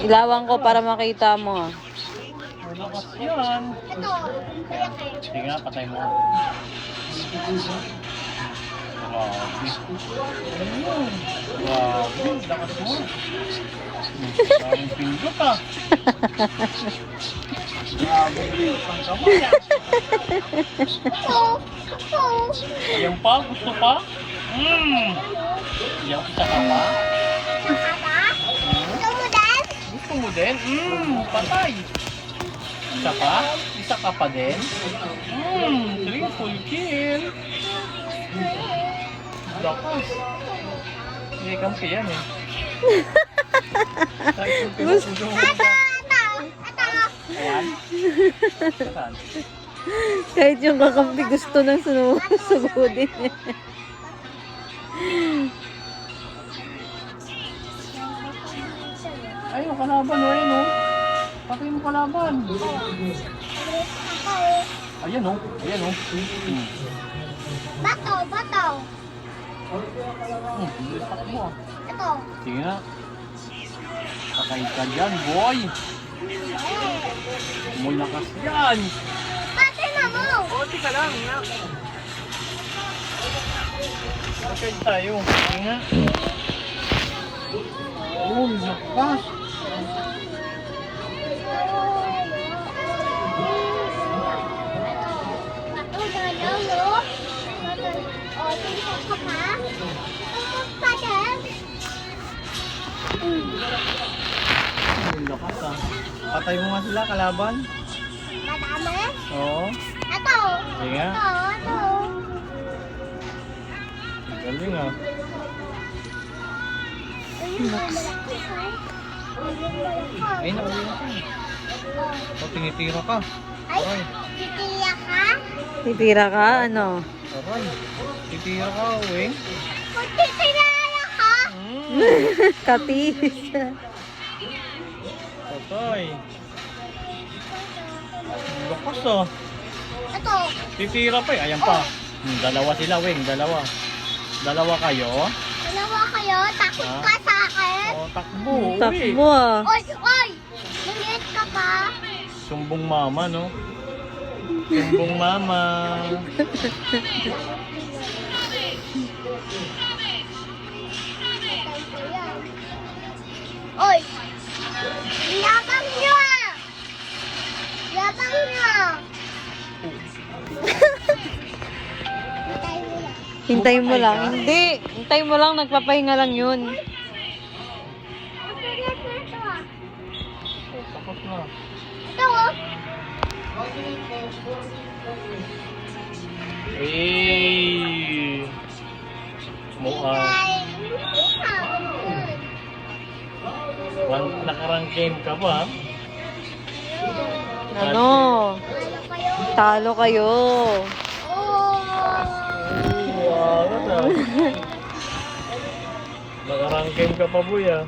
Ilawan ko para makita mo. Malakas yan. Ito. Sige nga, patay mo. Grabe. Ayun. Grabe, lakas mo. Parang pindot ah. Grabe, ang kamay ah. Ayan pa, gusto pa? Ayan, isa ka pa? Gusto mo din? Patay. Isa pa? Isa ka pa din? Triple kill. Dakas. Hindi kampi yan eh. Gusto. Ayan. Saan? Kahit yung kakampi gusto nang sugudin. Ay, yung kalaban o, ayun o. Patay mo kalaban. Ayan o, ayan o. Bato, bato. Lipat mo ah. Ito. Sige nga. Patay ka dyan, boy. Mulakas yan. Pati na mo. Konti ka lang, nga. Patay tayo. Sige nga. Oh, lakas. Bato na lang, no? O, tingnan ka pa. Pa din. Ang lakas ah. Patay mo nga sila, kalaban. Madami. Oo. Ito. Sige nga. Ito. Galing ah. Ay, nauwi na ka. O, tinitira ka. Ay, titiya ka? Titira ka, ano? Aray. Titira ka, Weng. Kung titiya ka? Katis. Patay. Ang lakas ah. Ito. Titira pa eh. Ayan pa. Dalawa sila, Weng. Dalawa. Dalawa kayo. Dalawa kayo, takot ka sa akin. O, takbo. Uwi. Takbo ah. Oy, oy! Maliit ka pa. Sumbong mama, no? Sumbong mama. Oy! Yabang nyo ah! Yabang nyo! Hintayin mo lang. Hindi. Hintayin mo lang. Nagpapahinga lang yun. Tapos na. Ito oh! Eh. Mukhang nakarang game ka ba? Ano? Talo kayo. Wow, nakarang game ka pa, boy ah.